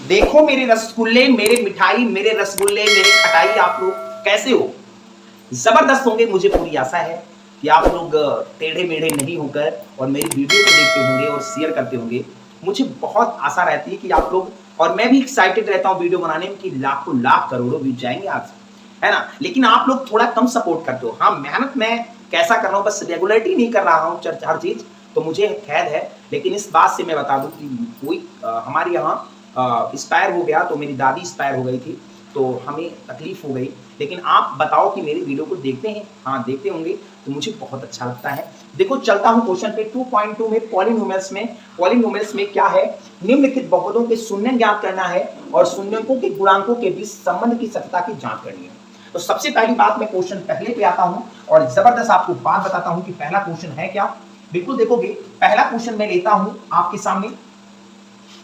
देखो मेरे रसगुल्ले, मेरे मिठाई, मेरे रसगुल्ले, मेरे खटाई, आप लोग कैसे हो? जबरदस्त होंगे, मुझे पूरी आशा है कि आप लोग टेढ़े मेढ़े नहीं होकर और मेरी वीडियो को देखते होंगे और शेयर करते होंगे। मुझे बहुत आशा रहती है कि आप लोग, और मैं भी एक्साइटेड रहता हूँ वीडियो बनाने में कि लाखों लाख करोड़ों व्यूज जाएंगे आज, है ना? लेकिन आप लोग थोड़ा कम सपोर्ट करते हो। हाँ, मेहनत मैं कैसा कर रहा हूँ, बस रेगुलरिटी नहीं कर रहा हूँ हर चीज, तो मुझे खेद है। लेकिन इस बात से मैं बता दूं कि कोई हमारे यहाँ एक्सपायर हो गया, तो मेरी दादी एक्सपायर हो गई थी, तो हमें तकलीफ हो गई। लेकिन आप बताओ कि मेरी वीडियो को देखते हैं? हाँ, देखते होंगे, तो मुझे बहुत अच्छा लगता है। देखो, चलता हूं क्वेश्चन पे 2.2 में पॉलिनोमियल्स में क्या है? निम्नलिखित बहुपदों के शून्य ज्ञात करना है और शून्यकों के गुणांकों के बीच संबंध की सत्यता की जांच करनी है। तो सबसे पहली बात, मैं क्वेश्चन पहले पे आता हूं और जबरदस्त आपको बात बताता हूं कि पहला क्वेश्चन है क्या। बिल्कुल देखोगे, पहला क्वेश्चन मैं लेता हूं आपके सामने।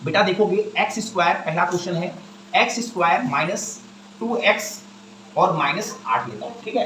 बेटा देखोगे, एक्स स्क्वायर पहला क्वेश्चन है, एक्स स्क्वायर माइनस 2x और माइनस 8 लेता हूं। ठीक है,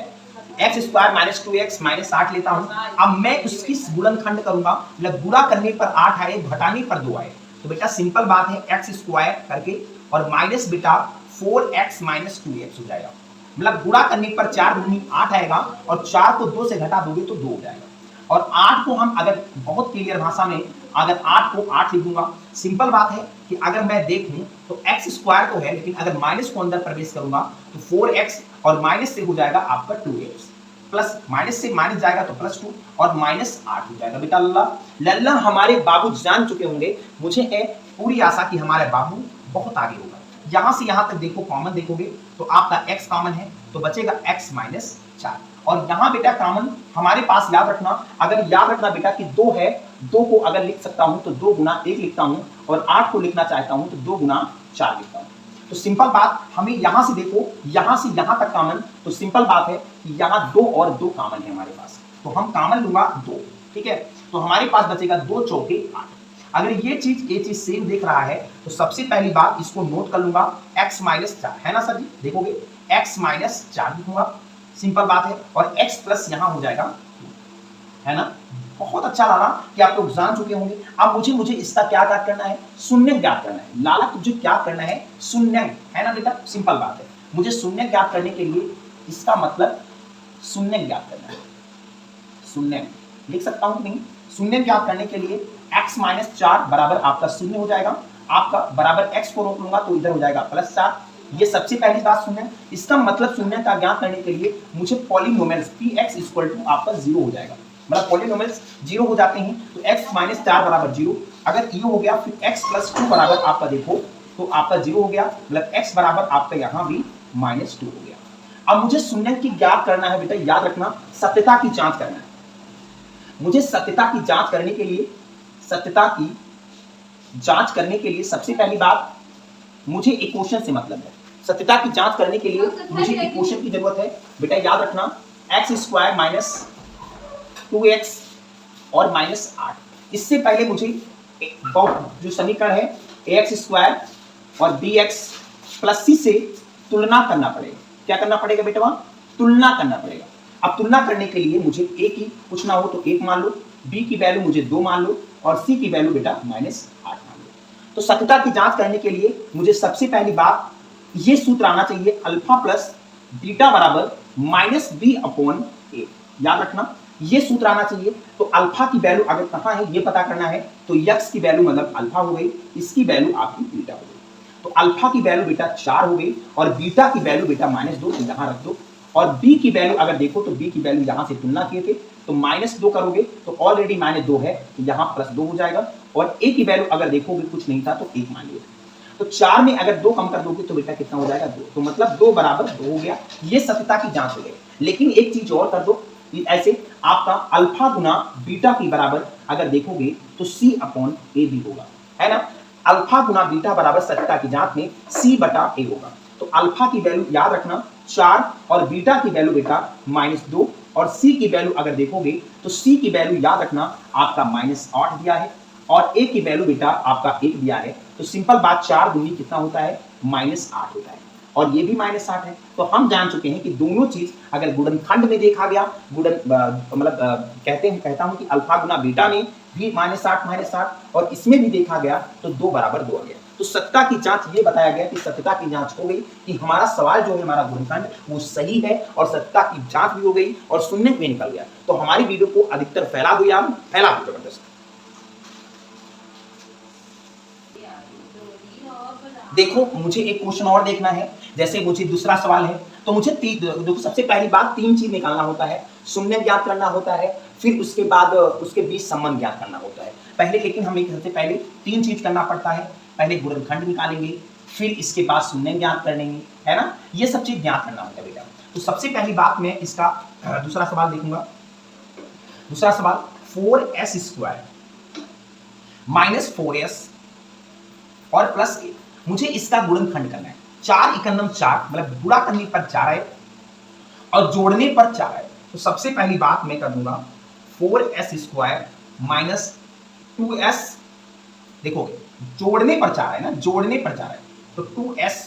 x square minus 2x minus 8 लेता हूं। अब मैं उसकी गुणनखंड करूंगा, मतलब गुणा करने पर 8 आए, घटाने पर 2 आए। तो बेटा सिंपल बात है, एक्स स्क्वायर करके और माइनस बेटा 4x माइनस 2x हो जाएगा। मतलब गुणा करने पर 4 दूनी 8 आएगा और 4 को 2 से घटा दोगे तो 2 हो जाएगा। और 8 को हम अगर बहुत क्लियर भाषा में, अगर 8 को 8 लिख दूंगा, सिंपल बात है कि अगर मैं देखूं तो एक्स स्क्वायर तो है, लेकिन अगर माइनस को अंदर प्रवेश करूंगा तो 4x और माइनस से हो जाएगा आपका 2x, प्लस माइनस से माइनस जाएगा तो प्लस 2 और माइनस 8 हो जाएगा। बेटा लल्ला हमारे बाबू जान चुके होंगे, मुझे है पूरी आशा कि हमारे बाबू बहुत आगे होगा। यहां से यहां तक देखो, कॉमन देखोगे तो आपका x कॉमन है, तो बचेगा x माइनस 4। और यहां बेटा कॉमन हमारे पास याद रखना, अगर याद रखना बेटा कि 2 है, 2 को अगर लिख सकता हूं तो 2 गुना 1 लिखता हूं, और 8 को लिखना चाहता हूं तो 2 गुना 4 लिखता हूं। तो सिंपल बात, हमें यहां से देखो, यहां से यहां तक कॉमन, तो सिंपल बात है कि यहां 2 और 2 कॉमन है हमारे पास, तो हम कॉमन लूंगा 2। ठीक है, तो हमारे पास बचेगा 2 चौके 8। अगर ये चीज सेम देख रहा है तो सबसे पहली बात इसको नोट कर लूंगा, x माइनस 4 है ना सर जी? देखोगे x माइनस 4 लिखूंगा, सिंपल बात है, और x प्लस यहां हो जाएगा, है ना? बहुत अच्छा लगा कि आप लोग जान चुके होंगे। अब मुझे इसका क्या ज्ञात करना है? शून्य ज्ञात करना है। लाला तुझे क्या करना है? शून्य, है ना बेटा? सिंपल बात है, मुझे शून्य ज्ञात करने के लिए इसका मतलब शून्य ज्ञात करना है। शून्य लिख सकता हूं नहीं? शून्य ज्ञात करने के लिए x माइनस 4 बराबर आपका शून्य हो जाएगा, आपका बराबर x को रोक लूंगा तो इधर हो जाएगा प्लस 4। ये सबसे पहली बात शून्य। इसका मतलब शून्य का ज्ञात करने के लिए मुझे पॉलिनोमियल्स px इक्वल टू आपका 0 हो जाएगा, मतलब पॉलिनोमियल्स 0 हो जाते हैं तो x माइनस 4 बराबर 0। अगर ये हो गया फिर x प्लस 2 बराबर आपका देखो तो आपका 0 हो गया, मतलब x बराबर आपका यहाँ भी माइनस 2 हो गया। अब मुझे शून्य की ज्ञात करना है बेटा, याद रखना, सत्यता की जांच करना है। मुझे सत्यता की जांच करने के लिए, सत्यता की जांच करने के लिए सबसे पहली बात मुझे इक्वेशन से मतलब है। सत्यता की जांच करने के लिए मुझे इक्वेशन की जरूरत है। बेटा याद रखना, एक्स स्क्वायर माइनस 2x और माइनस 8, इससे पहले मुझे जो समीकरण है ax स्क्वायर और bx प्लस c से तुलना करना पड़ेगा। क्या करना पड़ेगा बेटा? वहां तुलना करना पड़ेगा। अब तुलना करने के लिए मुझे a की पूछना हो तो 1 मान लो, b की वैल्यू मुझे 2 मान लो, और c की वैल्यू बेटा माइनस 8 मान लो। तो सत्यता की जांच करने के लिए मुझे सबसे पहली बात ये सूत्र आना चाहिए, अल्फा प्लस बीटा बराबर माइनस बी अपॉन ए। याद रखना, ये सूत्र आना चाहिए। तो अल्फा की वैल्यू अगर कहां है ये पता करना है, तो x की वैल्यू मतलब अल्फा हो गई, इसकी वैल्यू आपकी बीटा हो गई। तो अल्फा की वैल्यू बेटा 4 हो गई और बीटा की वैल्यू बेटा -2, यहां रख दो। और b की वैल्यू अगर देखो तो b की वैल्यू यहां से तुलना किए थे तो -2 करोगे तो ऑलरेडी -2 है, तो यहां +2 हो जाएगा। और a की वैल्यू अगर देखोगे कुछ नहीं था तो 1 मान लिया, तो 4 में अगर 2 कम कर दोगे तो बेटा कितना हो जाएगा? 2। तो मतलब 2 बराबर 2 हो गया। ये सत्यता की जांच हो गई। लेकिन एक चीज और कर दो, ऐसे आपका अल्फा गुना बीटा की बराबर अगर देखोगे तो c अपॉन ए भी होगा, है ना? अल्फा गुना बीटा बराबर सत्यता की जांच में c बटा a होगा। तो अल्फा की वैल्यू याद रखना 4 और बीटा की वैल्यू बेटा -2, और c की वैल्यू अगर देखोगे तो c की वैल्यू याद रखना आपका -8 दिया है और a की वैल्यू बेटा आपका 1 दिया है। तो सिंपल बात, 4 दूनी कितना होता है? -8 होता है, और ये भी -8 है। तो हम जान चुके हैं कि दोनों चीज अगर गुणनखंड में देखा गया, मतलब कहता हूं कि अल्फा गुना बीटा में भी -8 और इसमें भी देखा गया तो 2 बराबर 2 आ गया। तो सत्यता की जांच ये बताया गया कि सत्यता की जांच हो गई कि हमारा सवाल जो है हमारा गुणनखंड वो सही है और सत्यता की जांच भी हो गई और शून्य भी निकल गया। तो हमारी वीडियो को अधिकतर फैला दो यार, फैला दो जबरदस्त। देखो मुझे एक क्वेश्चन और देखना है, जैसे मुझे दूसरा सवाल है तो मुझे देखो सबसे पहली बात तीन चीज निकालना होता है, शून्य ज्ञात करना होता है, फिर उसके बाद उसके बीच संबंध ज्ञात करना होता है। पहले लेकिन हमें सबसे पहले तीन चीज करना पड़ता है, पहले गुणनखंड निकालेंगे, फिर इसके बाद शून्य ज्ञात कर लेंगे, है ना, ये सब चीज ज्ञात करना होता है बेटा। तो सबसे पहली बात मैं इसका दूसरा सवाल देखूंगा। दूसरा सवाल 4s स्क्वायर माइनस 4s और प्लस ए, मुझे इसका गुणनखंड करना है। 4 एकम 4 मतलब गुणा करने पर 4 है और जोड़ने पर 4 है। तो सबसे पहली बात मैं कर दूंगा 4s स्क्वायर माइनस 2s, देखोगे जोड़ने पर 4 है ना, जोड़ने पर 4 है तो 2s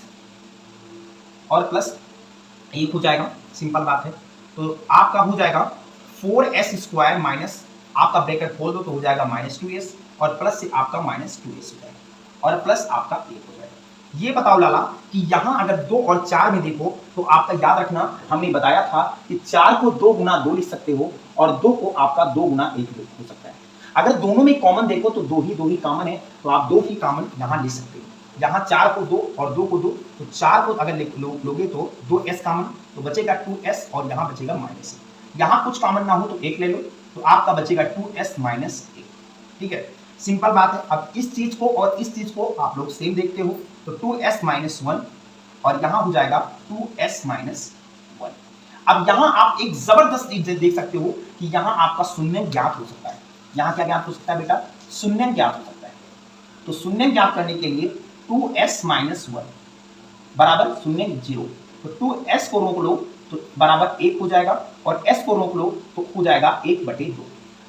और प्लस 1 हो जाएगा, सिंपल बात है। तो आपका हो जाएगा 4s स्क्वायर माइनस, आपका ब्रैकेट खोल दो तो हो जाएगा माइनस 2s और प्लस से आपका माइनस 2s हो जाएगा और प्लस आपका 1 हो जाएगा। ये बताओ लाला कि यहां अगर 2 और 4 में देखो तो आपका याद रखना हमने बताया था कि 4 को 2 गुना 2 लिख सकते हो और 2 को आपका 2 गुना 1 हो सकता है। अगर दोनों में कॉमन देखो तो 2 ही कॉमन है, तो आप 2 ही कॉमन यहां लिख सकते हो। यहां 4 को 2 और 2 को 2, तो 4 को अगर लोगे तो 2s कॉमन, तो बचेगा 2s और यहां बचेगा माइनस 1। यहां कुछ कॉमन ना हो तो 1 ले लो, तो आपका बचेगा 2s माइनस 1। ठीक है, सिंपल बात है। अब इस चीज को और इस चीज को आप लोग सेम देखते हो तो 2s माइनस 1 और यहां हो जाएगा 2s माइनस 1। अब यहां आप एक जबरदस्त चीज देख सकते हो कि यहां आपका शून्य ज्ञात हो सकता है। यहां क्या ज्ञात हो सकता है बेटा? शून्य ज्ञात हो सकता है। तो शून्य ज्ञात करने के लिए 2s माइनस 1 बराबर शून्य 0, तो 2s को रोक लो तो बराबर 1 हो जाएगा और s को रोक लो तो हो जाएगा 1/2।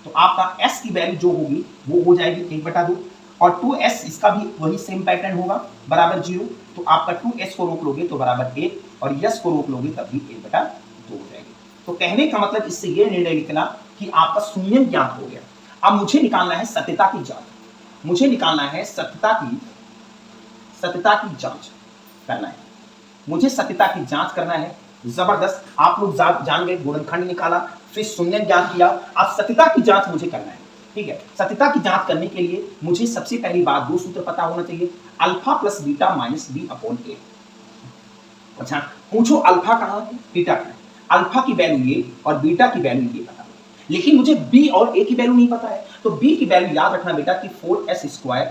तो आपका s की वैल्यू जो होगी वो हो जाएगी 1/2 और 2s इसका भी वही सेम पैटर्न होगा बराबर 0। तो आपका 2s को रोक लोगे तो बराबर 1 और s को रोक लोगे तब भी 1/2 हो जाएगी। तो कहने का मतलब इससे ये निर्णय निकला कि आपका शून्य ज्ञात हो गया। अब मुझे निकालना है सत्यता की जांच, मुझे निकालना है सत्यता की जांच करना है, मुझे सत्यता की जांच करना है। जबरदस्त, आप लोग जान गए, गुणनखंड निकाला, फिर शून्य ज्ञात किया, अब सत्यता की जांच मुझे करना है। ठीक है, सत्यता की जांच करने के लिए मुझे सबसे पहली बात 2 सूत्र पता होना चाहिए, alpha plus beta minus B upon A. अच्छा पूछो अल्फा कहां है, बीटा कहां है? अल्फा की वैल्यू ये और बीटा की वैल्यू ये पता है, लेकिन मुझे बी और ए की वैल्यू नहीं पता है। तो बी की वैल्यू याद रखना बेटा कि 4s स्क्वायर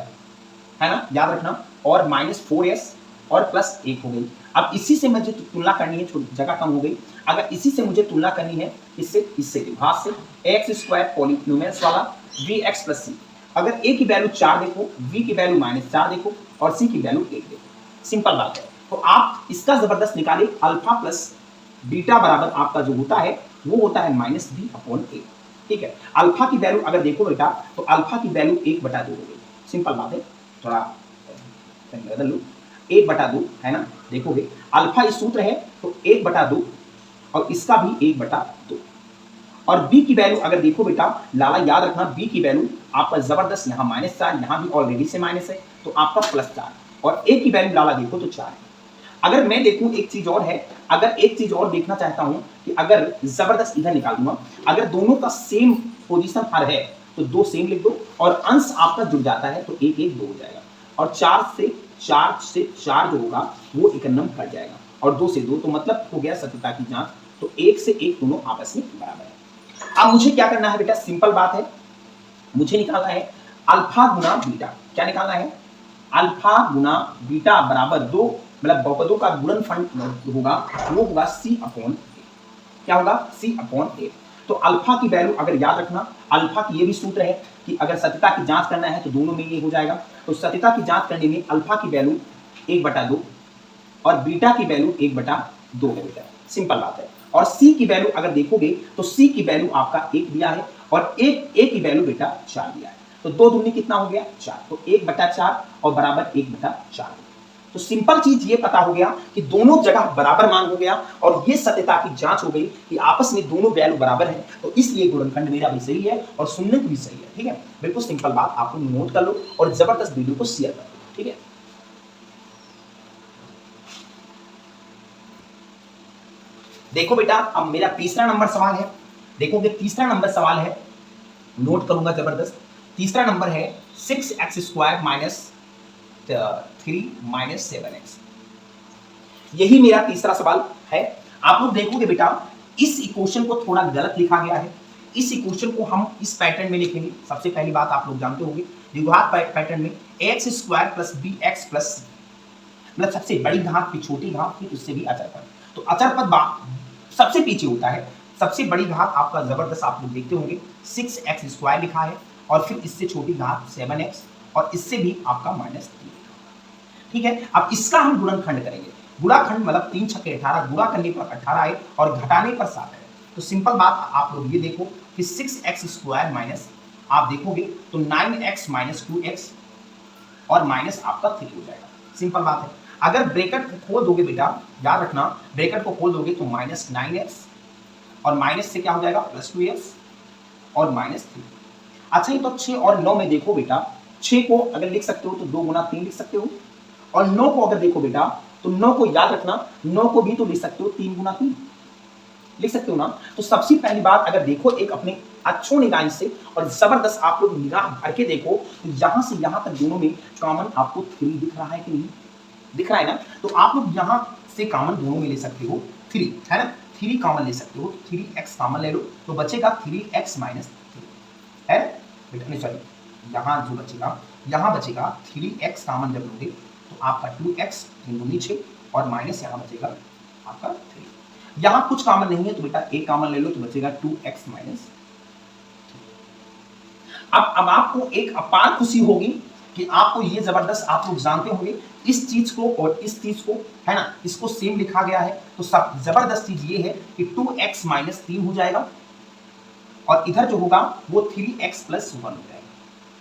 है ना, याद रखना, और माइनस 4s और प्लस 1 हो गई। अब इसी से मुझे तुलना करनी है, जगह कम हो गई, अगर इसी से मुझे तुलना करनी है इससे भाग से x स्क्वायर पॉलिनोमियल्स वाला vx प्लस c। अगर a की वैल्यू 4 देखो, v की वैल्यू -4 देखो और c की वैल्यू 1 देखो, सिंपल बात है। तो आप इसका जबरदस्त निकाले, अल्फा प्लस बीटा बराबर आपका जो होता है वो होता है माइनस बी अपॉन ए। ठीक है, अल्फा की वैल्यू अगर देखो बेटा तो अल्फा की वैल्यू 1/2 हो गई, सिंपल बात है, थोड़ा बदल लो, 1/2 है ना। देखोगे अल्फा इस सूत्र है तो 1/2 और इसका भी 1/2 और b की वैल्यू अगर देखो बेटा लाला याद रखना, b की वैल्यू आपका जबरदस्त यहाँ -4, यहाँ भी ऑलरेडी से माइनस है तो आपका +4 और a की वैल्यू लाला देखो तो 4 है। अगर मैं देखूं एक चीज और है, अगर एक चीज और देखना चाहता हूं कि अगर जबरदस्त इधर निकाल दूंगा, अगर दोनों का सेम पोजीशन हर है तो 2 सेम लिख दो और अंश आपका जुड़ जाता है तो 1 1 2 हो जाएगा और 4 से 4 जो होगा वो एक नंबर कट जाएगा और 2 से 2, तो मतलब हो गया सत्यता की जांच। तो 1 से 1 दोनों आपस में बराबर है। अब मुझे क्या करना है बेटा, सिंपल बात है, मुझे निकालना है अल्फा गुना बीटा। क्या निकालना है? अल्फा गुना बीटा बराबर 2, मतलब बहुपदों का गुणनफल होगा वो होगा c अपॉन a। क्या होगा? c upon a। तो अल्फा की वैल्यू अगर याद रखना, अल्फा की ये भी सूत्र है कि अगर सत्यता की जांच करना है तो दोनों में ये हो जाएगा। तो सत्यता की जांच करने में अल्फा की वैल्यू 1/2 और बीटा की वैल्यू 1/2 है बेटा, सिंपल बात है। और c की वैल्यू अगर देखोगे तो c की वैल्यू आपका 1 दिया है और a की वैल्यू बेटा 4 दिया है, तो 2 दूनी कितना हो गया? 4, तो 1/4 और बराबर 1/4। तो सिंपल चीज ये पता हो गया कि दोनों जगह बराबर मान हो गया और ये सत्यता की जांच हो गई कि आपस में दोनों वैल्यू बराबर है, तो इसलिए गुणनखंड मेरा भी सही है और शून्य भी सही है। ठीक है, बिल्कुल सिंपल बात, आप नोट कर लो और जबरदस्त वीडियो को शेयर कर दो। ठीक है। देखो बेटा, अब मेरा तीसरा नंबर सवाल है। देखोगे तीसरा नंबर सवाल है, नोट करूंगा जबरदस्त। तीसरा नंबर है 6x² माइनस 3 माइनस 7x। यही मेरा तीसरा सवाल है। आप लोग देखोगे बेटा, इस इक्वेशन को थोड़ा गलत लिखा गया है। इस इक्वेशन को हम इस पैटर्न में लिखेंगे। सबसे पहली बात आप लोग जानते होंगे, द्विघात पैटर्न में ax² plus bx plus c, मतलब सबसे बड़ी घात फिर छोटी घात फिर उससे भी अचर पद। तो अचर पद सबसे पीछे होता है। सबसे बड़ी घात आपका जबरदस्त आप लोग देखते होंगे 6x² लिखा है, और फिर इससे छोटी घात 7x, और इससे भी आपका -3। ठीक है, अब इसका हम गुणनखंड करेंगे। गुणाखंड मतलब 3 छक्के 18, गुणा करने पर 18 है और घटाने पर 7 है। तो सिंपल बात आप लोग ये देखो कि 6x² माइनस, आप देखोगे तो 9x माइनस 2x और माइनस आपका 3 हो जाएगा। सिंपल बात है। अगर ब्रैकेट को खोल दोगे बेटा, याद रखना, ब्रैकेट को खोल दोगे तो -9x और माइनस से क्या हो जाएगा +2x और -3। अच्छा, ये तो 6 और 9 में देखो बेटा, 6 को अगर लिख सकते हो तो 2 गुना 3 लिख सकते हो, और 9 को अगर देखो बेटा तो 9 को याद रखना, 9 को भी तो लिख सकते हो 3 गुना 3 लिख सकते हो ना। तो सबसे पहली बात अगर देखो एक अपने अच्छों निगाह से और जबरदस्त आप लोग निगाह भर के देखो, तो यहां से यहां तक दोनों में कॉमन आपको 3 दिख रहा है कि नहीं दिख रहा है ना। तो आप लोग यहां से कॉमन दोनों में ले सकते हो 3, है ना, 3 कॉमन ले सकते हो। 3x कॉमन ले लो तो बचेगा 3x माइनस 3 है बेटा, नहीं सॉरी, यहां जो बचेगा, यहां बचेगा 3x कॉमन जब लोगे तो आपका 2x 3 दूनी 6 और माइनस यहां बचेगा आपका 3। यहां कुछ कॉमन नहीं है तो बेटा एक कॉमन ले लो तो बचेगा 2x माइनस। अब आपको एक अपार खुशी होगी कि आपको ये जबरदस्त आप लोग जानते होंगे इस चीज को और इस चीज को, है ना, इसको सेम लिखा गया है। तो सब जबरदस्त चीज ये है कि 2x माइनस 3 हो जाएगा और इधर जो होगा वो 3x प्लस 1 हो जाएगा,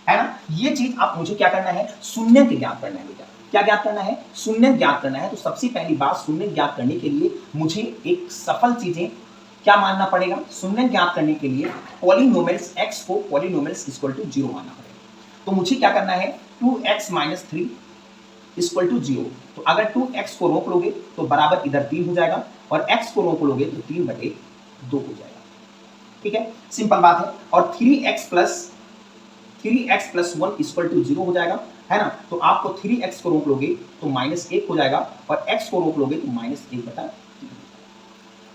है ना। ये चीज आप मुझे क्या करना है, शून्य के ज्ञात करना है बेटा। क्या ज्ञात करना है, शून्य ज्ञात करना है। तो सबसे पहली बात, शून्य ज्ञात करने के लिए मुझे एक सफल चीजें क्या मानना पड़ेगा, शून्य ज्ञात करने के लिए पॉलिनोमियल्स x को पॉलिनोमियल्स इक्वल टू 0 मानना पड़ेगा। तो मुझे क्या करना है, 2x माइनस 3 इक्वल टू 0। तो अगर 2x को रोक लोगे तो बराबर इधर 3 हो जाएगा, और x को रोक लोगे तो 3/2 हो जाएगा। ठीक है, सिंपल बात है। और 3x प्लस 1 इक्वल टू 0 हो जाएगा, है ना। तो आपको 3x को रोक लोगे तो -1 हो जाएगा, और x को रोक लोगे तो -1/3।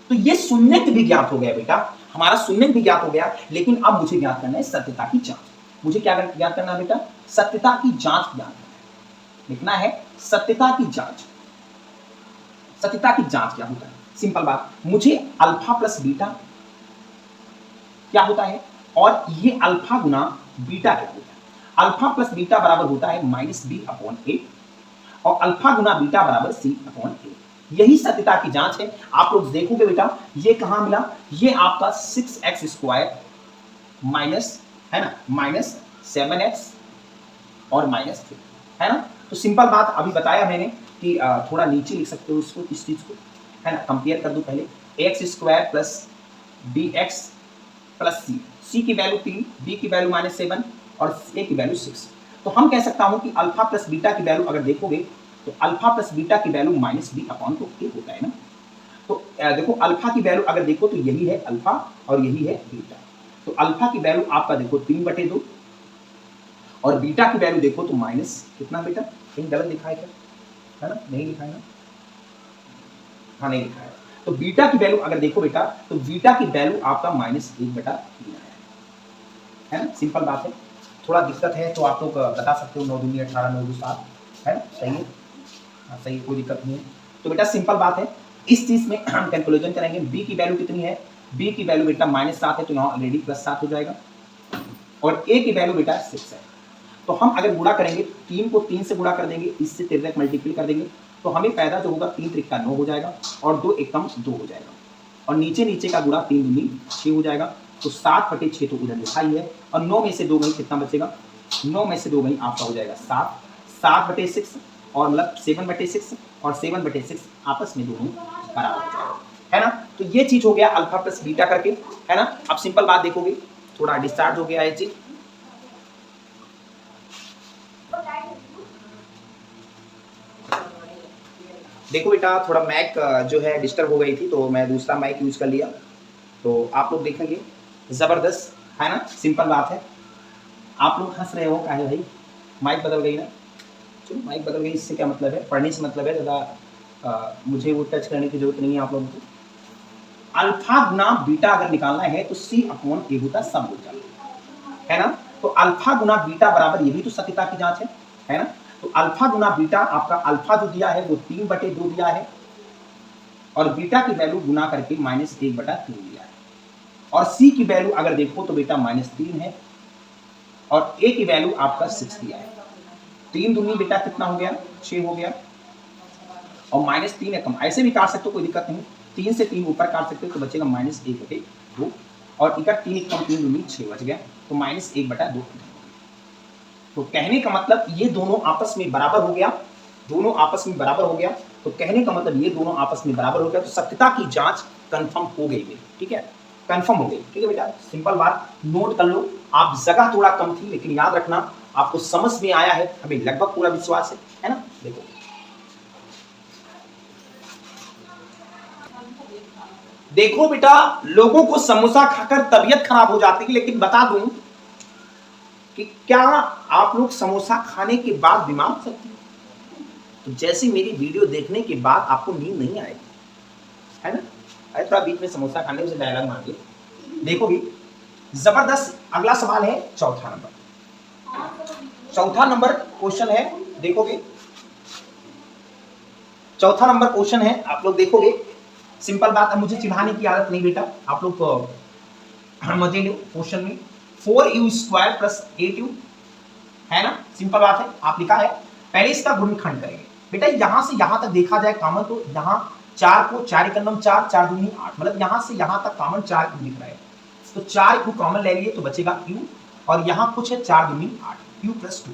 तो ये शून्य भी ज्ञात हो गया बेटा, हमारा शून्य भी ज्ञात हो गया। लेकिन अब मुझे ज्ञात करना है सत्यता की जांच। मुझे क्या ज्ञात करना है बेटा, सत्यता की जांच ज्ञात करना है। लिखना है सत्यता की जांच। सत्यता की जांच क्या होता है, सिंपल बात, मुझे अल्फा प्लस बीटा क्या होता है, और ये अल्फा गुना बीटा क्या होता है। अल्फा प्लस बीटा बराबर होता है -b/a, और अल्फा गुना बीटा बराबर c/a। यही सत्यता की जांच है। आप लोग देखोगे बेटा, ये कहां मिला, ये आपका 6x² माइनस, है ना, -7x और -3, है ना। तो सिंपल बात अभी बताया मैंने कि थोड़ा नीचे लिख सकते हो इसको, इस चीज को, है ना। कंपेयर कर दो पहले, ax² plus bx plus c की वैल्यू 3, b की वैल्यू -7 और a की वैल्यू 6। तो हम कह सकता हूं कि अल्फा प्लस बीटा की वैल्यू अगर देखोगे तो अल्फा प्लस बीटा की वैल्यू -b/a होता है ना। तो देखो अल्फा की वैल्यू अगर देखो तो यही है अल्फा और यही है बीटा। तो अल्फा की वैल्यू आपका देखो 3/2, और बीटा की वैल्यू देखो तो माइनस कितना बेटा, कहीं गलत लिखा है क्या, है ना, नहीं लिखा है ना, हाँ नहीं लिखा है। तो बीटा की वैल्यू अगर देखो बेटा तो बीटा की वैल्यू आपका -1/3 है ना। सिंपल बात है। थोड़ा दिक्कत है तो आप लोग बता सकते हो, 9 दूनी 18, 9 दूनी 7, है ना, सही है, हाँ सही है, कोई दिक्कत नहीं है। तो बेटा सिंपल बात है, इस चीज में हम कैलकुलेशन करेंगे। b की वैल्यू कितनी है, b की वैल्यू बेटा -7 है, तो यहाँ ऑलरेडी +7 हो जाएगा, और a की वैल्यू बेटा 6 है। तो हम अगर गुणा करेंगे, 3 को 3 से गुणा कर देंगे, इससे तिरक मल्टीप्लाई कर देंगे, तो हमें फायदा जो होगा 3 त्रिक का 9 हो जाएगा, और 2 एकम 2 हो जाएगा, और नीचे का गुणा 3 दूनी 6 हो जाएगा। तो 7/6 तो उधर लिखा ही है, और 9 में से 2 गई कितना बचेगा, 9 में से 2 गई आपका हो जाएगा 7, 7/6 और मतलब 7/6 और 7/6 आपस में दोनों बराबर हो जाएगा, है ना। तो ये चीज हो गया अल्फा प्लस बीटा करके, है ना। अब सिंपल बात देखोगे, थोड़ा डिस्चार्ज हो गया है चीज। देखो बेटा थोड़ा मैक जो है डिस्टर्ब हो गई थी तो मैं दूसरा माइक यूज कर लिया, तो आप लोग देखेंगे जबरदस्त है ना, सिंपल बात है। आप लोग हंस रहे हो काहे भाई, माइक बदल गई ना, चलो माइक बदल गई इससे क्या मतलब है, पढ़ने से मतलब है, ज़्यादा मुझे वो टच करने की जरूरत नहीं है आप लोगों को। अल्फा गुना बीटा अगर निकालना है तो सी अपॉन ए होता सब बोल है ना। तो अल्फा गुना बीटा बराबर, ये भी तो सत्यता की जांच है ना। तो अल्फा गुना बीटा, आपका अल्फा जो दिया है वो 3/2 दिया है, और बीटा की वैल्यू गुना करके -1/3 दिया है, और सी की वैल्यू अगर देखो तो बेटा -3 है, और ए की वैल्यू आपका 6 दिया है। 3 दूनी बेटा कितना हो गया, 6 हो गया, और -3 है कम, ऐसे भी काट सकते हो कोई दिक्कत नहीं, 3 से 3 ऊपर काट सकते हो तो बचेगा -1/2, और इधर 3 कम 3 दूनी 6 बच गया, तो -1/2। तो कहने का मतलब ये दोनों आपस में बराबर हो गया, दोनों आपस में बराबर हो गया, तो कहने का मतलब ये दोनों आपस में बराबर हो गया, तो सत्यता की जांच कंफर्म हो गई मेरी, ठीक है, कंफर्म हो गई, ठीक है बेटा, सिंपल बात, नोट कर लो। आप जगह थोड़ा कम थी लेकिन याद रखना आपको समझ में आया है, हमें लगभग पूरा विश्वास है ना। देखो देखो बेटा, लोगों को समोसा खाकर तबीयत खराब हो जाती है, लेकिन बता दूं कि क्या आप लोग समोसा खाने के बाद बीमार हो सकते हैं? तो जैसे मेरी वीडियो देखने के बाद आपको नींद नहीं आएगी, है ना। अरे थोड़ा बीच में समोसा खाने से डायलॉग मार दिए, देखोगे जबरदस्त। अगला सवाल है चौथा नंबर, चौथा नंबर क्वेश्चन है, देखोगे चौथा नंबर क्वेश्चन है, आप लोग देखोगे, सिंपल बात है, मुझे चिढ़ाने की आदत नहीं बेटा, आप लोग मजे लो क्वेश्चन में। 4u² + 8u है ना, सिंपल बात है, आप लिखा है, पहले इसका गुणनखंड करेंगे बेटा, यहां से यहां तक देखा जाए कॉमन, तो यहां 4 को 4 × 4, 4 दूनी 8, मतलब यहां से यहां तक कॉमन 4 क्यों दिख रहा है, तो 4 को कॉमन ले लिए तो बचेगा q, और यहां कुछ है 4 दूनी 8, q + 2,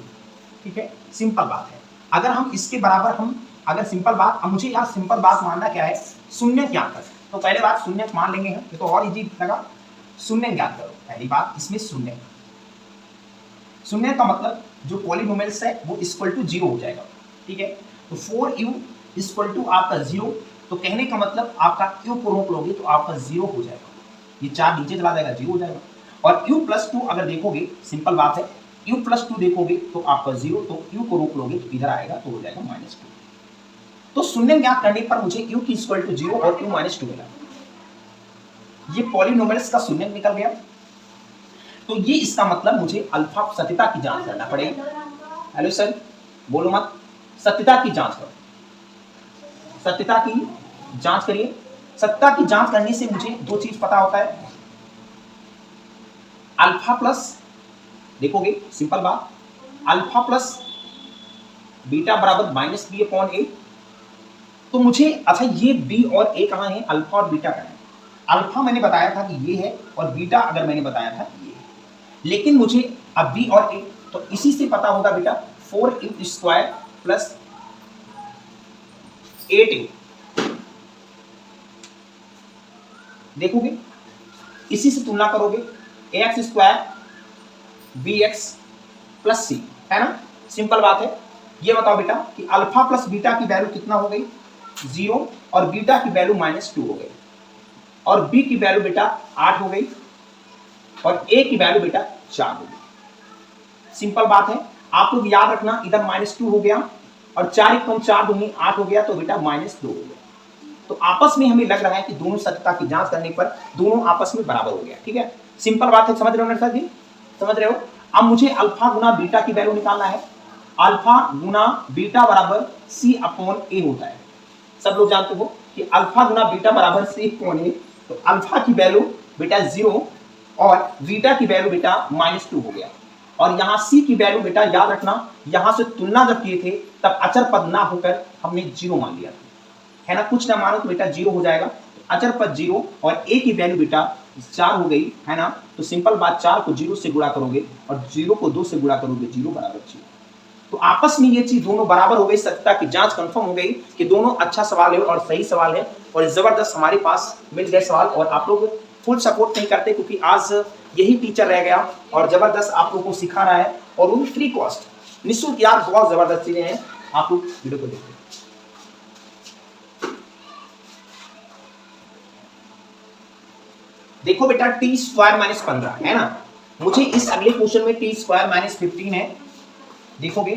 ठीक है, सिंपल बात है। अगर हम इसके बराबर हम अगर सिंपल बात, अब मुझे यार सिंपल बात मानना क्या है, शून्य ज्ञात कर, तो पहले बात शून्य मान लेंगे हम, ये तो और इजी लगा, शून्य ज्ञात करो, पहली बात इसमें शून्य, शून्य का मतलब जो पॉलीनोमियल्स है वो इक्वल टू 0 हो जाएगा, ठीक है। तो 4u = आपका 0, तो कहने का मतलब आपका q को रोक लोगे तो आपका 0 हो जाएगा, ये 4 नीचे चला जाएगा 0 हो जाएगा, और u + 2 अगर देखोगे, सिंपल बात है, u + 2 देखोगे तो आपका 0, तो q को रोक लोगे तो इधर आएगा तो हो जाएगा -2। तो शून्य ज्ञात करने पर मुझे q की = 0 और q - 2 मिला, ये पॉलीनोमियल्स का शून्य निकल गया। तो ये इसका मतलब मुझे अल्फा सत्यता की जांच करना पड़ेगी। हेलो सर, बोलो मत, सत्यता की जांच करो, सत्यता की जांच करिए। सत्यता की जांच करने से मुझे दो चीज पता होता है, अल्फा प्लस, देखोगे सिंपल बात, अल्फा प्लस बीटा बराबर -b/a, तो मुझे अच्छा ये b और a कहां है, अल्फा और बीटा कहां है, अल्फा मैंने बताया था कि ये है, और बीटा अगर मैंने बताया था ये है, लेकिन मुझे अब b और a, तो इसी से पता होगा बेटा 4u² + 8u, देखोगे इसी से तुलना करोगे, ax² bx + c, है ना, सिंपल बात है। ये बताओ बेटा कि अल्फा प्लस बीटा की वैल्यू कितना हो गई, 0, और बीटा की वैल्यू -2 हो गई, और b की वैल्यू बेटा 8 हो गई, और a की वैल्यू बेटा 4 हो गई, सिंपल बात है। आप लोग याद रखना, इधर -2 हो गया, और 4 × 4 दूनी 8 हो गया, तो बेटा -2 हो गया, तो आपस में हमें लग रहा है कि दोनों सत्यता की जांच करने पर दोनों आपस में बराबर हो गया, ठीक है, सिंपल बात है, समझ रहे हो ना सर जी, समझ रहे हो। अब मुझे अल्फा गुना बीटा की वैल्यू निकालना है, अल्फा गुना बीटा बराबर c/a होता है, सब लोग जानते हो कि अल्फा गुना बीटा बराबर c/a, तो अल्फा की वैल्यू बेटा 0 और बीटा की वैल्यू बेटा -2 हो गया, और यहाँ c की वैल्यू बेटा याद रखना, यहाँ से तुलना जब किए थे तब अचर पद ना होकर हमने 0 मान लिया था, है ना, कुछ ना मानो तो बेटा 0 हो जाएगा, अचर पद 0, और a की वैल्यू बेटा 4 हो गई, है ना, तो सिंपल बात, 4 को 0 से गुणा करोगे और 0 को 2 से गुणा करोगे, 0 बराबर 0, तो आपस में ये चीज दोनों बराबर हो गई, सत्यता की जांच कंफर्म हो गई कि दोनों अच्छा सवाल है और सही सवाल है, और जबरदस्त हमारे पास मिल गए सवाल, और आप लोग फुल सपोर्ट नहीं करते क्योंकि आज यही टीचर रह गया और जबरदस्त आप लोगों को सिखा रहा है, और वो भी फ्री कॉस्ट, निःशुल्क, यार बहुत जबरदस्त चीजें हैं, आप लोग वीडियो को देखते हैं। देखो बेटा टी स्क्वायर माइनस 15 है ना, मुझे इस अगले क्वेश्चन में टी स्क्वायर माइनस 15 है। देखोगे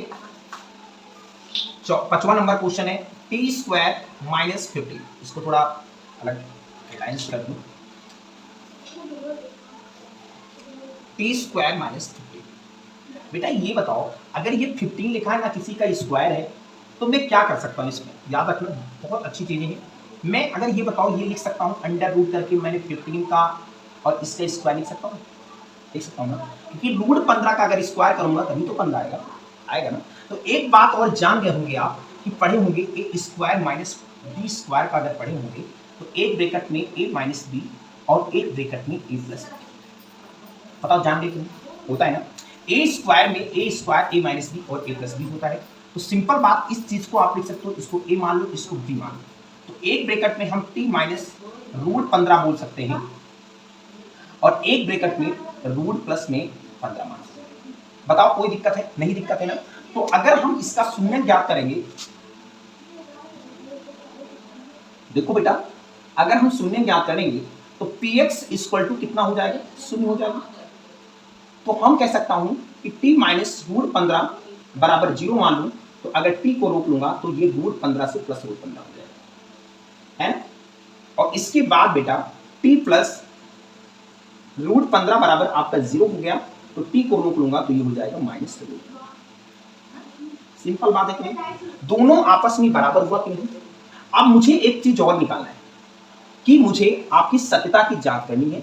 55वां नंबर क्वेश्चन है टी स्क्वायर माइनस 15। इसको थोड़ा अलग अलाइंस कर दूं, टी स्क्वायर माइनस 15। बेटा ये बताओ अगर ये 15 लिखा है ना किसी का स्क्वायर है तो मैं क्या कर सकता हूँ इसमें, याद रखना बहुत अच्छी चीजें हैं। मैं अगर ये बताओ ये लिख सकता हूँ अंडर रूट करके मैंने 15 का और इसका स्क्वायर लिख सकता हूँ, लिख सकता हूँ ना, क्योंकि रूट 15 का अगर स्क्वायर करूंगा तभी तो 15 आएगा, आएगा ना। तो एक बात और जान गए होंगे आप कि पढ़े होंगे ए स्क्वायर माइनस बी स्क्वायर का अगर पढ़े होंगे तो एक ब्रैकेट में ए माइनस बी और एक ब्रैकेट में ए प्लस बी, बताओ जान गए क्यों होता है ना। ए स्क्वायर में ए स्क्वायर ए माइनस बी और ए प्लस बी होता है। तो सिंपल बात इस चीज को आप लिख सकते हो, इसको ए मान लो इसको बी मान लो, तो एक ब्रैकेट में हम टी माइनस रूट 15 बोल सकते हैं और एक ब्रैकेट में रूट प्लस में 15 मान सकते हैं। बताओ कोई दिक्कत है, नहीं दिक्कत है ना। तो अगर हम इसका शून्य ज्ञात करेंगे, देखो बेटा अगर हम शून्य ज्ञात करेंगे तो px इक्वल टू कितना हो जाएगा, शून्य हो जाएगा। तो हम कह सकता हूं कि t माइनस रूट 15 बराबर 0 मान लूं, तो अगर t को रोक लूंगा तो ये रूट 15 से प्लस रूट 15 हो जाएगा, है ना। और इसके बाद बेटा t प्लस रूट 15 बराबर आपका 0 हो गया, तो t को रोक लूंगा तो ये हो जाएगा माइनस रूट। सिंपल बात है कि नहीं, दोनों आपस में बराबर हुआ कि नहीं। अब मुझे एक चीज और निकालना है कि मुझे आपकी सत्यता की जांच करनी है,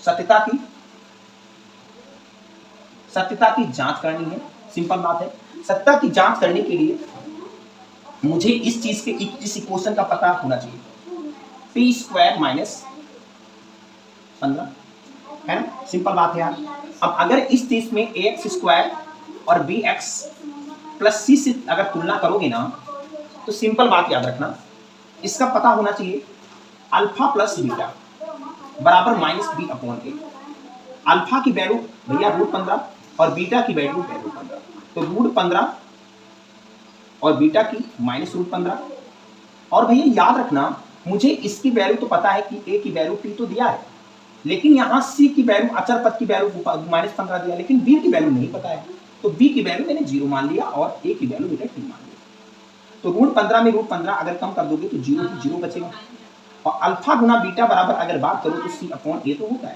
सत्यता की जांच करनी है। सिंपल बात है, सत्यता की जांच करने के लिए मुझे इस चीज के इस इक्वेशन का पता होना चाहिए, टी स्क्वायर माइनस 15, है ना। सिंपल बात है यार। अब अगर इस चीज में ए एक्स स्क्वायर और बी एक्स प्लस सी से अगर तुलना करोगे ना तो सिंपल बात याद रखना, इसका पता होना चाहिए अल्फा प्लस बीटा बराबर माइनस बी अपॉन ए। अल्फा की वैल्यू भैया रूट 15 और बीटा की वैल्यू है रूट 15, तो रूट 15 और बीटा की माइनस रूट 15। और भैया याद रखना मुझे इसकी वैल्यू तो पता है कि ए की वैल्यू टी तो दिया है, लेकिन यहाँ सी की वैल्यू अचर पद की वैल्यू माइनस 15 दिया, लेकिन बी की वैल्यू नहीं पता है, तो बी की वैल्यू मैंने 0 मान लिया और ए की वैल्यू मैंने टी मान लिया। तो रूट 15 में रूट 15 अगर कम कर दोगे तो 0 की 0 बचेगा, और अल्फा गुना बीटा बराबर अगर बात करो तो सी अपॉन ए तो होता है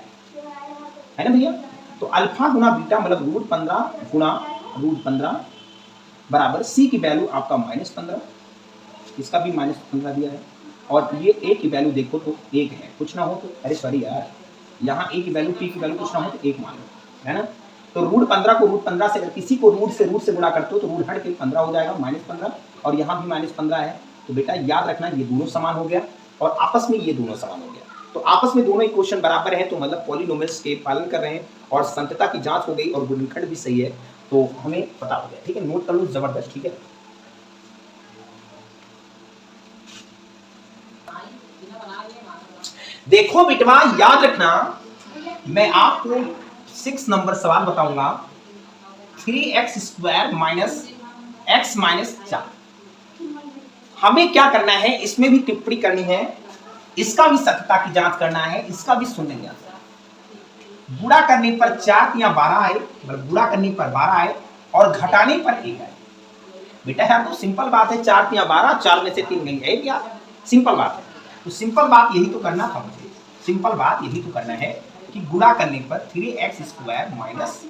ना भैया। तो अल्फा गुना बीटा मतलब रूट 15 गुना रूट 15 बराबर सी की वैल्यू आपका माइनस 15, इसका भी माइनस 15 दिया है, और ये ए की वैल्यू देखो तो 1 है, कुछ ना हो तो अरे सॉरी यार, यहाँ ए की वैल्यू टी की वैल्यू कुछ ना हो तो 1 मान लो, है ना। तो रूट 15 को रूट 15 से अगर किसी को रूट से गुणा करते हो तो रूट हट के 15 हो जाएगा माइनस 15, और यहाँ भी माइनस 15 है। तो बेटा याद रखना ये दोनों समान हो गया और आपस में ये दोनों समान हो गया, तो आपस में दोनों इक्वेशन बराबर है, तो मतलब पॉलिनोमियल्स के पालन कर रहे हैं और संतता की जांच हो गई और गुणनखंड भी सही है, तो हमें पता हो गया। ठीक है, नोट कर लो, जबरदस्त। ठीक है, देखो बिटवा याद रखना, मैं आपको 6 नंबर सवाल बताऊंगा, 3x square minus x minus 4। हमें क्या करना है, इसमें भी टिप्पणी करनी है, इसका भी सत्यता की जांच करना है, इसका भी शून्य ज्ञात। गुणा करने पर 4 या 12 आए, गुणा करने पर 12 आए और घटाने पर 1 आए। बेटा यार तो सिंपल बात है, 4 या 12, 4 में से 3 नहीं है क्या, सिंपल बात है। तो सिंपल बात यही तो करना था मुझे, सिंपल बात यही तो करना है कि गुणा करने पर 3x स्क्वायर माइनस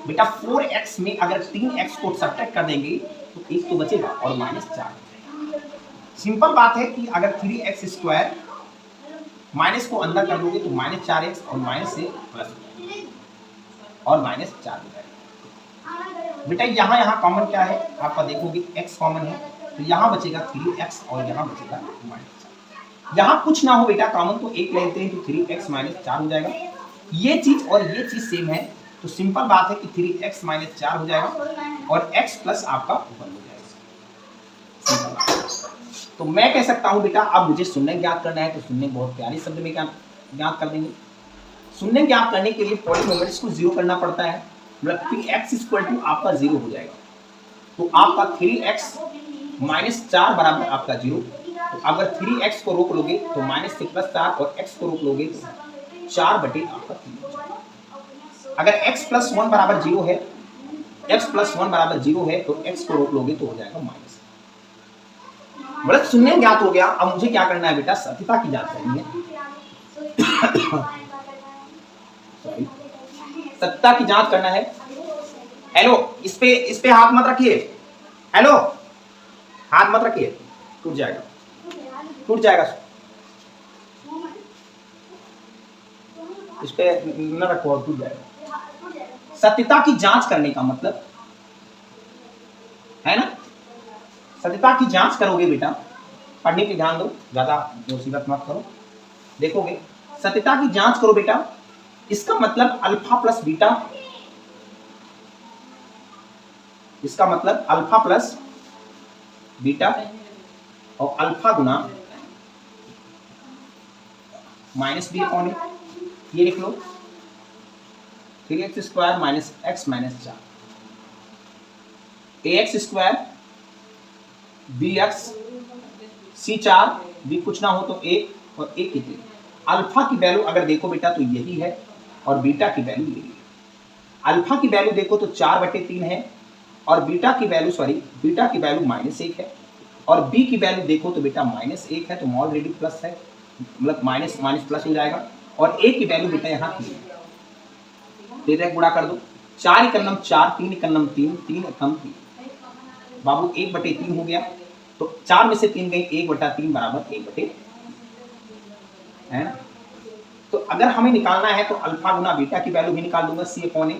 बेटा 4x में अगर 3x को सब्ट्रैक्ट कर देंगे तो 1 तो बचेगा और माइनस 4। सिंपल बात है कि अगर 3x स्क्वायर माइनस को अंदर कर दोगे तो माइनस 4x और माइनस से प्लस और माइनस 4 हो जाएगा। बेटा यहाँ कॉमन क्या है आपका, देखोगे x कॉमन है तो यहाँ बचेगा 3x और यहाँ बचेगा माइनस 4। यहाँ कुछ ना हो बेटा कॉमन तो 1 लेते हैं तो 3x माइनस 4 हो जाएगा। ये चीज और ये चीज सेम है, तो सिंपल बात है कि 3x माइनस 4 हो जाएगा और x प्लस आपका 1 हो जाएगा। तो मैं कह सकता हूं बेटा अब मुझे शून्य ज्ञात करना है, तो शून्य बहुत प्यारे शब्द में ज्ञात कर देंगे। शून्य ज्ञात करने के लिए पॉलिनोमियल्स को 0 करना पड़ता है, मतलब px इक्वल टू आपका 0 हो जाएगा। तो आपका 3x माइनस 4 बराबर आपका 0, तो अगर 3x को रोक लोगे तो -6 + 4 और x को रोक लोगे तो 4/3 आपका 3 हो जाएगा। अगर x + 1 = 0 है, x + 1 = 0 है तो x को रोक लोगे तो हो जाएगा माइनस। मतलब शून्य ज्ञात हो गया। अब मुझे क्या करना है बेटा, सत्यता की जांच करनी है। सत्यता की जांच करना है। हेलो, इस पे हाथ मत रखिए। हेलो, हाथ मत रखिए, टूट जाएगा, टूट जाएगा। इस पे न रखो, टूट जाएगा। सत्यता की जांच करने का मतलब है ना, सत्यता की जांच करोगे बेटा, पढ़ने पे ध्यान दो, ज्यादा मुसीबत मत करो। देखोगे सत्यता की जांच करो बेटा, इसका मतलब अल्फा प्लस बीटा, इसका मतलब अल्फा प्लस बीटा और अल्फा गुना -b/a, ये लिख लो 3x² - x - 4 ax² bx c4 b कुछ ना हो तो 1 और 1 की 3। अल्फा की वैल्यू अगर देखो बेटा तो यही है और बीटा की वैल्यू यही है। अल्फा की वैल्यू देखो तो 4/3 है और बीटा की वैल्यू -1 है और बी की वैल्यू देखो तो बेटा -1 है, तो ऑलरेडी प्लस है, मतलब माइनस माइनस प्लस हो जाएगा। और ए की वैल्यू बेटा यहाँ 3 है, डायरेक्ट गुणा कर दो, 4 एकम 4, 3 एकम 3, 3 एकम 3 बाबू 1/3 हो गया। तो 4 में से 3 गई, 1/3 = 1/3 है ना। तो अगर हमें निकालना है तो अल्फा गुना बीटा की वैल्यू भी निकाल दूंगा, c/a,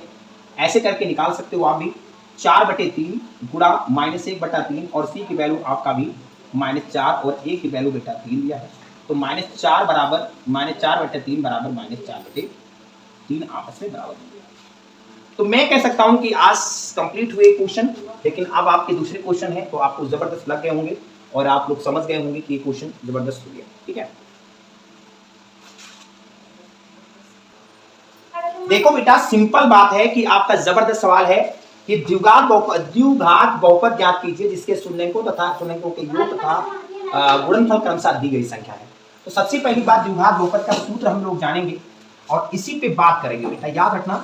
ऐसे करके निकाल सकते हो आप भी। 4/3 गुणा -1/3 और c की वैल्यू आपका भी -4 और a की वैल्यू बेटा 3 दिया है, तो -4 बराबर -4/3 बराबर -4/3 आपस में बराबर। तो मैं कह सकता हूं कि आज कंप्लीट हुए क्वेश्चन, लेकिन अब आपके दूसरे क्वेश्चन है तो आपको जबरदस्त लग गए होंगे और आप लोग समझ गए होंगे कि ये क्वेश्चन जबरदस्त हो गया। ठीक है, देखो बेटा सिंपल बात है कि आपका जबरदस्त सवाल है कि द्विघात बहुपद ज्ञात कीजिए जिसके शून्यकों तथा शून्यकों के योग तथा गुणनफल क्रमशः दी गई संख्या है। तो सबसे पहली बात द्विघात बहुपद का सूत्र हम लोग जानेंगे और इसी पे बात करेंगे बेटा, याद रखना।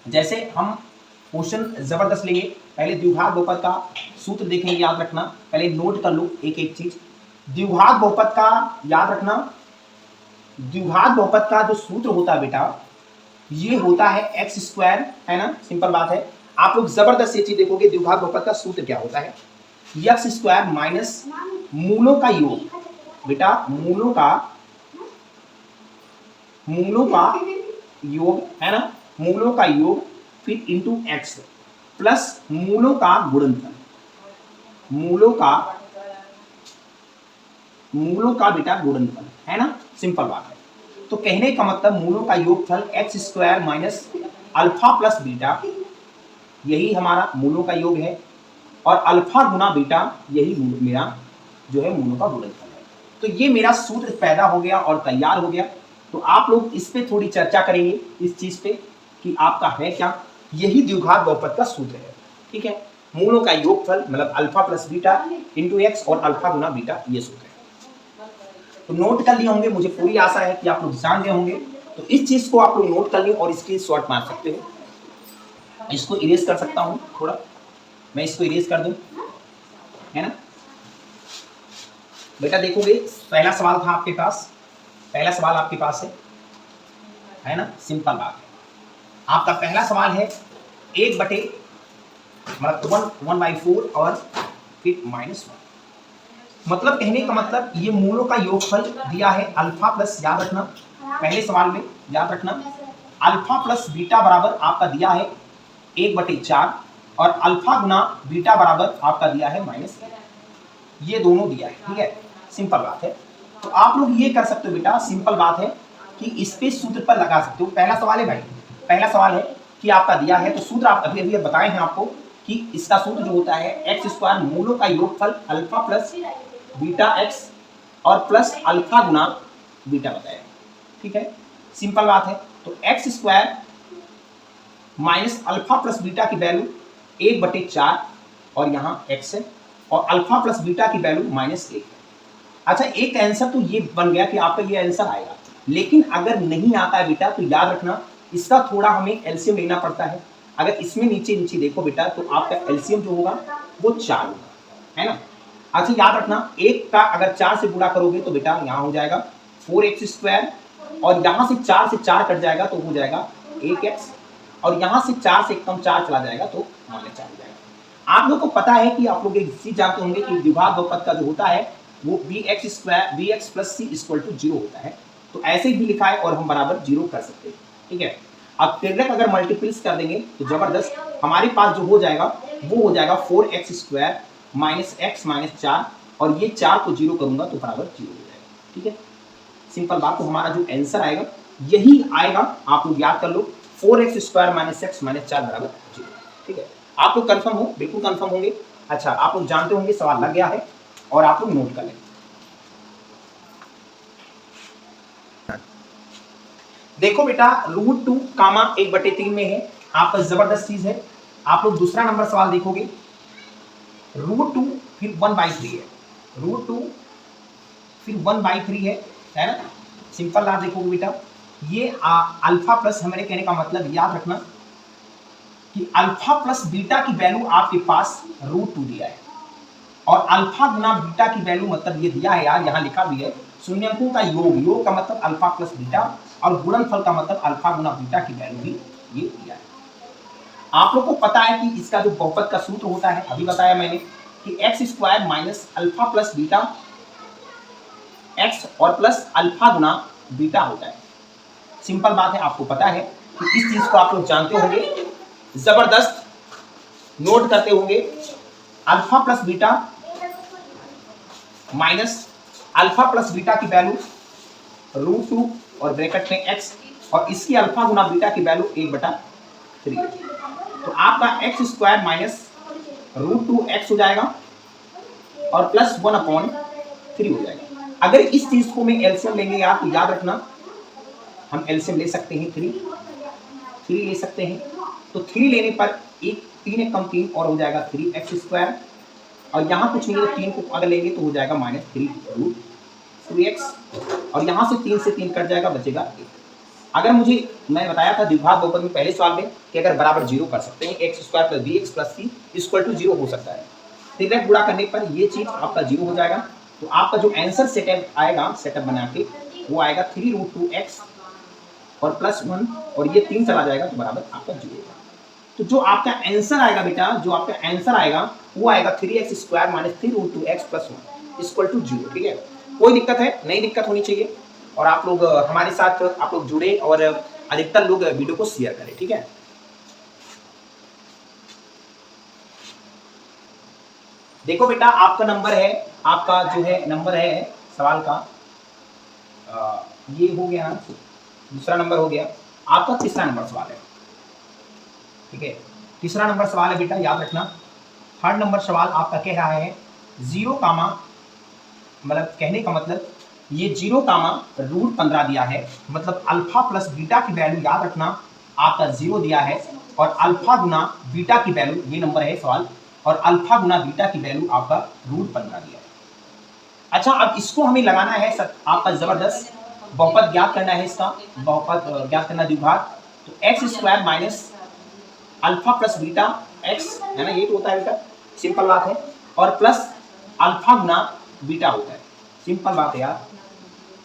जैसे हम क्वेश्चन जबरदस्त लेंगे, पहले द्विघात बहुपद का सूत्र देखेंगे, याद रखना, पहले नोट कर लो एक एक चीज। द्विघात बहुपद का याद रखना, द्विघात बहुपद का जो सूत्र होता है बेटा ये होता है x², है ना, सिंपल बात है। आप लोग जबरदस्त ये चीज देखोगे, द्विघात बहुपद का सूत्र क्या होता है, x² माइनस मूलों का योग बेटा, मूलों का योग है ना, मूलों का योग फिर इंटू x प्लस मूलों का गुणनफल, मूलों का बेटा गुणनफल, है ना, सिंपल बात है। तो कहने का मतलब मूलों का योगफल x² minus alpha plus beta, यही हमारा मूलों का योग है, और अल्फा गुना बीटा यही मेरा जो है मूलों का गुणनफल है। तो ये मेरा सूत्र पैदा हो गया और तैयार हो गया। तो आप लोग इस पे थोड़ी चर्चा करेंगे, इस चीज पे कि आपका है क्या, यही द्विघात बहुपद का सूत्र है। ठीक है, मूलों का योगफल मतलब alpha plus beta into x और अल्फा गुना बीटा, ये सूत्र है। तो नोट कर लिए होंगे, मुझे पूरी आशा है कि आप लोग जान गए होंगे। तो इस चीज को आप लोग नोट कर लिए और इसकी शॉर्ट मार सकते हो। इसको इरेज कर सकता हूं थोड़ा, मैं इसको इरेज कर दूं, है ना बेटा। देखोगे पहला सवाल था आपके पास, पहला सवाल आपके पास है ना, सिंपल बात है। आपका पहला सवाल है 1/, मतलब 1/4 और फिर -1, मतलब कहने का मतलब ये मूलों का योगफल दिया है अल्फा प्लस, याद रखना पहले सवाल में, याद रखना अल्फा प्लस बीटा बराबर आपका दिया है 1/4 और अल्फा गुना बीटा बराबर आपका दिया है -1, ये दोनों दिया है। ठीक है, सिंपल बात है। तो आप लोग ये कर सकते हो बेटा, सिंपल बात है कि इस पे सूत्र पर लगा सकते हो। पहला सवाल है भाई, पहला सवाल है कि आपका दिया है, तो सूत्र आप अभी अभी बताए हैं आपको कि इसका सूत्र जो होता है x² मूलों का योगफल अल्फा प्लस बीटा x और प्लस अल्फा गुना बीटा बताया। ठीक है, सिंपल बात है। तो x² minus alpha plus beta की वैल्यू 1/4 और यहाँ x है, और अल्फा प्लस बीटा की वैल्यू -1 है। अच्छा, एक आंसर तो ये बन गया कि आपका ये आंसर आएगा, लेकिन अगर नहीं आता है बेटा तो याद रखना इसका थोड़ा हमें एलसीएम लेना पड़ता है। अगर इसमें नीचे नीचे देखो बेटा तो आपका एलसीएम जो होगा वो 4 होगा, है ना। अच्छा याद रखना, एक का अगर 4 से गुणा करोगे तो बेटा यहाँ हो जाएगा 4x² और यहाँ से 4 से 4 कट जाएगा तो हो जाएगा 1x और यहाँ से 4 से एकदम 4 चला जाएगा तो -4 हो जाएगा। आप लोग को पता है कि आप लोग एक चीज जानते होंगे कि द्विघात बहुपद का जो होता है वो bx + c = 0 होता है। तो ऐसे ही लिखा है और हम बराबर 0 कर सकते हैं, ठीक है। अब तिर्यक अगर मल्टीपल्स कर देंगे तो जबरदस्त हमारे पास जो हो जाएगा वो हो जाएगा 4x² - x - 4 और ये 4 को 0 करूंगा तो बराबर 0 हो जाएगा, ठीक है। सिंपल बात। तो हमारा जो आंसर आएगा यही आएगा, आप लोग याद कर लो 4x² - x - 4 बराबर 0, ठीक है। आप लोग कंफर्म हो? बिल्कुल कंफर्म होंगे। अच्छा, आप लोग जानते होंगे सवाल लग गया है और आप लोग नोट कर लें। देखो बेटा √2 कामा 1/3 में है, आपका जबरदस्त चीज है। आप लोग दूसरा नंबर सवाल देखोगे √2 फिर 1/3 है, √2 फिर 1/3 है ना। सिंपल आप देखोगे बेटा ये अल्फा प्लस, हमारे कहने का मतलब याद रखना कि अल्फा प्लस बीटा की वैल्यू आपके पास √2 दिया है और अल्फा गुना बीटा की वैल्यू मतलब ये दिया है यार, यहाँ लिखा भी है शून्यंकों का योग, योग का मतलब अल्फा प्लस बीटा और गुणनफल का मतलब अल्फा गुना बीटा की वैल्यू भी ये दिया है। आप लोग को पता है कि इसका जो बहुपद का सूत्र होता है, अभी बताया मैंने कि x² - alpha plus beta x और प्लस अल्फा गुना बीटा होता है। सिंपल बात है, आपको पता है कि इस चीज को आप लोग जानते होंगे, जबरदस्त नोट करते होंगे। Alpha plus beta minus alpha plus beta की वैल्यू √2 और ब्रैकेट में x और इसकी अल्फा गुना बीटा की वैल्यू 1/3। तो आपका x² - √2x हो जाएगा और प्लस 1/3 हो जाएगा। अगर इस चीज को मैं एलसीएम लेंगे यार तो याद रखना हम एलसीएम ले सकते हैं 3 ले सकते हैं। तो 3 लेने पर 3 कम 3 और हो जाएगा 3x² और यहाँ कुछ नहीं है तो 3 को अगर लेंगे तो हो जाएगा -3√2x और यहाँ से 3 से 3 कट जाएगा, बचेगा 1। अगर मुझे, मैं बताया था द्विघात बहुपद में पहले सवाल में कि अगर बराबर 0 कर सकते हैं x² + bx + c = 0 हो सकता है। तिर्यक गुणा करने पर ये चीज आपका 0 हो जाएगा। तो आपका जो आंसर सेटअप आएगा, सेटअप बना के वो आएगा 3√2x और प्लस 1 और ये 3 चला जाएगा तो बराबर आपका 0 होगा। तो जो आपका आंसर आएगा बेटा, जो आपका आंसर आएगा वो आएगा 3x² - 3√2x + 1 = 0, ठीक है। कोई दिक्कत है? नहीं दिक्कत होनी चाहिए। और आप लोग हमारे साथ आप लोग जुड़े और अधिकतर लोग वीडियो को शेयर करें, ठीक है। देखो बेटा आपका नंबर है, आपका जो है नंबर है सवाल का ये हो गया, दूसरा नंबर हो गया, आपका तीसरा नंबर सवाल है, ठीक है। तीसरा नंबर सवाल है बेटा, याद रखना। थर्ड नंबर सवाल आपका कह रहा है 0 कामा, मतलब कहने का मतलब ये 0 कामा √15 दिया है, मतलब अल्फा प्लस बीटा की वैल्यू याद रखना आपका 0 दिया है और अल्फा गुना बीटा की वैल्यू, ये नंबर है सवाल, और अल्फा गुना बीटा की वैल्यू आपका √15 दिया है। अच्छा, अब इसको हमें लगाना है आपका जबरदस्त बहुपद ज्ञात करना है, इसका बहुपद ज्ञात करना द्विघात। तो x² - alpha plus beta x है ना, ये तो होता है बेटा, सिंपल बात है, और प्लस अल्फा गुना बीटा होता है, सिंपल बात है यार।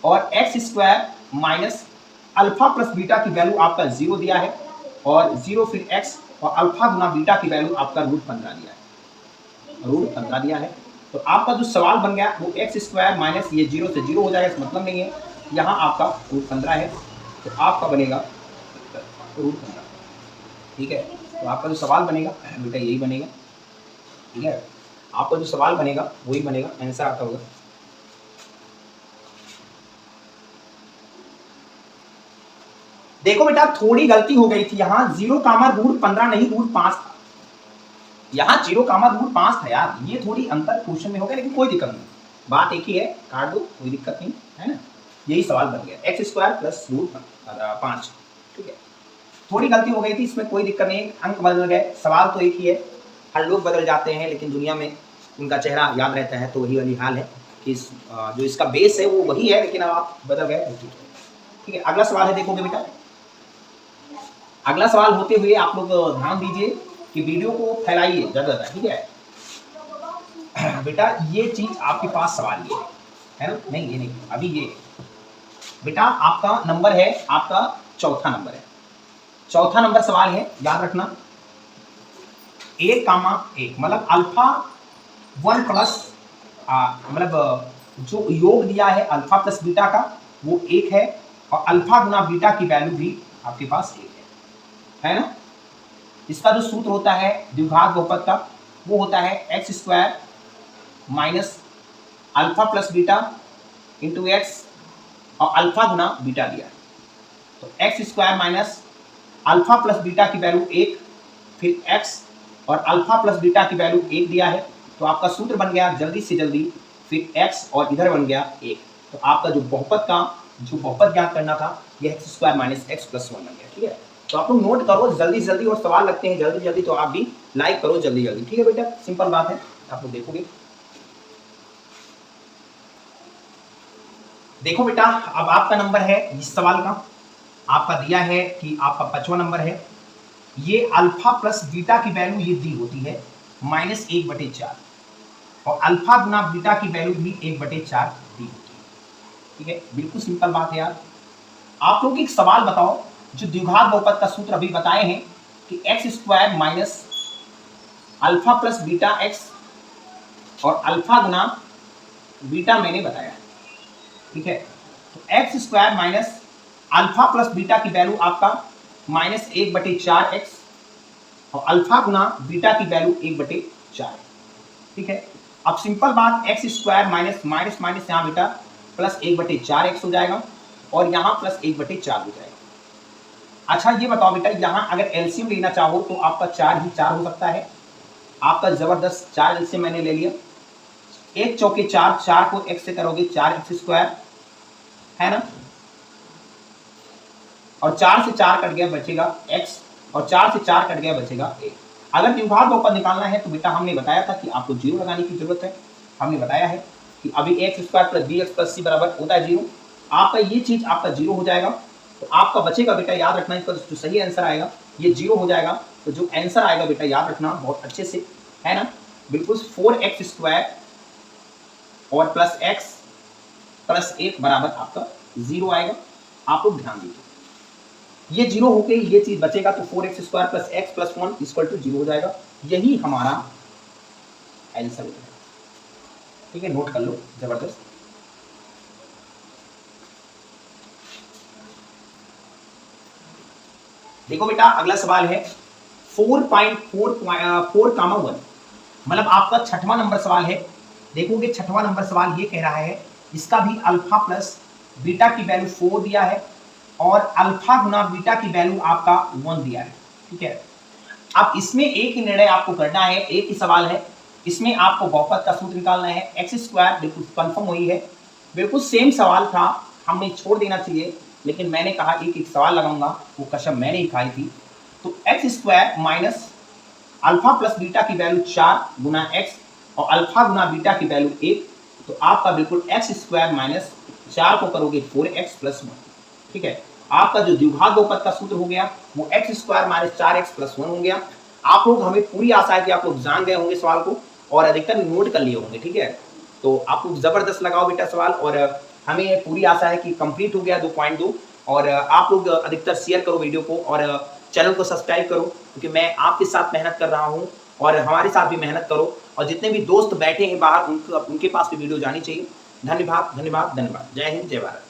और x² - अल्फा प्लस बीटा की वैल्यू आपका 0 दिया है और 0 फिर x और अल्फा गुना बीटा की वैल्यू आपका √15 दिया है, √15 दिया है। तो आपका जो सवाल बन गया वो x² - ये 0 से 0 हो जाएगा, इसका मतलब नहीं है, यहाँ आपका √15 है तो आपका बनेगा √15, ठीक है। तो आपका जो सवाल बनेगा बेटा यही बनेगा, ठीक है। आपका जो सवाल बनेगा वही बनेगा, आंसर आता होगा। देखो बेटा थोड़ी गलती हो गई थी, यहाँ 0 कामा √15 नहीं √5 था, यहाँ 0 कामा √5 था यार, ये थोड़ी अंतर क्वेश्चन में हो गया, लेकिन कोई दिक्कत नहीं, बात एक ही है, काट दो कोई दिक्कत नहीं है ना। यही सवाल बन गया x² + √5, ठीक है। थोड़ी गलती हो गई थी, इसमें कोई दिक्कत नहीं, अंक बदल गए, सवाल तो एक ही है, हर लोग बदल जाते हैं लेकिन दुनिया में उनका चेहरा याद रहता है, तो वही वाली हाल है। कि जो इसका बेस है वो वही है, लेकिन अब आप बदल गए तो ठीक है। अगला सवाल है, देखोगे बेटा, अगला सवाल होते हुए आप लोग ध्यान दीजिए कि वीडियो को फैलाइए ज़्यादा, ठीक है। बेटा ये चीज़ आपके पास सवाल ये है ना, नहीं ये नहीं, अभी ये बेटा आपका नंबर है, आपका चौथा नंबर है, चौथा नंबर सवाल है, याद रखना 1, मतलब अल्फा 1 प्लस मतलब जो योग दिया है अल्फा प्लस बीटा का वो 1 है, और अल्फा गुना बीटा की वैल्यू भी आपके पास 1 है ना। इसका जो सूत्र होता है द्विघात बहुपद का वो होता है x square minus alpha plus beta into x, और अल्फा गुना बीटा दिया है, तो x square minus alpha plus beta की वैल्यू 1, फिर एक्स और अल्फा प्लस बीटा की वैल्यू 1 दिया है, तो आपका सूत्र बन गया जल्दी से जल्दी, फिर एक्स और इधर बन गया 1, तो आपका जो बहुपद ज्ञात करना था ये x square minus x plus 1 बन गया, ठीक है। तो आप लोग नोट करो जल्दी जल्दी, और सवाल लगते हैं जल्दी जल्दी, तो आप भी लाइक करो जल्दी जल्दी, ठीक है बेटा, सिंपल बात है, आप लोग देखोगे। देखो बेटा, अब आपका नंबर है इस सवाल का, आपका दिया है कि आपका 5वां नंबर है, ये अल्फा प्लस बीटा की वैल्यू ये दी होती है -1/4, और अल्फा गुना बीटा की वैल्यू भी 1/4 दी होती है, ठीक है। बिल्कुल सिंपल बात है यार। आप लोग एक सवाल बताओ, जो द्विघात बहुपद का सूत्र अभी बताए हैं कि x square minus alpha plus beta x और अल्फा गुना बीटा मैंने बताया, ठीक है। तो x square minus alpha plus beta की वैल्यू आपका -1/4 एक्स, और अल्फा गुना बीटा की वैल्यू 1/4, ठीक है। अब सिंपल बात, x square minus minus minus यहाँ बेटा प्लस 1/4 एक्स हो जाएगा, और यहाँ प्लस 1/4 हो जाएगा। अच्छा ये बताओ बेटा, यहाँ अगर एलसीएम लेना चाहो तो आपका 4 ही 4 हो सकता है, आपका जबरदस्त 4 एलसीएम मैंने ले लिया, 1 चौके 4, 4 को x से करोगे 4x स्क्वायर है ना, और 4 से 4 कट गया बचेगा x, और 4 से 4 कट गया बचेगा 1। अगर द्विघात बहुपद निकालना है तो बेटा हमने बताया था कि आपको 0 लगाने की जरूरत है, हमने बताया है कि अभी X square plus B X plus C बराबर होता है 0, आपका ये चीज आपका 0 हो जाएगा, तो आपका बचेगा बेटा, याद रखना इसका जो सही आंसर आएगा ये 0 हो जाएगा, तो जो आंसर आएगा बेटा याद रखना बहुत अच्छे से, है ना, बिल्कुल 4x स्क्वायर और प्लस x प्लस 1 बराबर आपका 0 आएगा। आप लोग ध्यान दीजिए, ये 0 होके ये चीज बचेगा, तो 4x square plus x plus 1 equal to 0 हो जाएगा, यही हमारा आंसर हो जाएगा, ठीक है। नोट कर लो, जबरदस्त। देखो बेटा अगला सवाल है 4.4,1, मतलब आपका 6वां नंबर सवाल है। देखोगे 6वां नंबर सवाल ये कह रहा है, इसका भी अल्फा प्लस बीटा की वैल्यू 4 दिया है, और अल्फा गुना बीटा की वैल्यू आपका 1 दिया है, ठीक है। अब इसमें एक ही निर्णय आपको करना है, एक ही सवाल है, इसमें आपको बहुपद का सूत्र निकालना है। एक्स स्क्वायर बिल्कुल कंफर्म हुई है, बिल्कुल सेम सवाल था, हमने छोड़ देना चाहिए, लेकिन मैंने कहा एक एक सवाल लगाऊंगा, वो कसम मैंने ही खाई थी। तो x square minus alpha plus beta की वैल्यू 4 गुना एक्स, और अल्फा गुना बीटा की वैल्यू 1, तो आपका बिल्कुल एक्स स्क्वायर माइनस 4 को करोगे 4x प्लस 1, ठीक है। आपका जो द्विघात बहुपद का सूत्र हो गया वो x square minus 4x plus 1 हो गया। आप लोग, हमें पूरी आशा है कि आप लोग जान गए होंगे सवाल को, और अधिकतर नोट कर लिए होंगे, ठीक है। तो आप लोग जबरदस्त लगाओ बेटा सवाल, और हमें पूरी आशा है कि कंप्लीट हो गया 2.2, और आप लोग अधिकतर शेयर करो वीडियो को, और चैनल को सब्सक्राइब करो, क्योंकि मैं आपके साथ मेहनत कर रहा हूँ, और हमारे साथ भी मेहनत करो, और जितने भी दोस्त बैठे हैं बाहर उनके पास भी वीडियो जानी चाहिए। धन्यवाद धन्यवाद धन्यवाद। जय हिंद, जय भारत।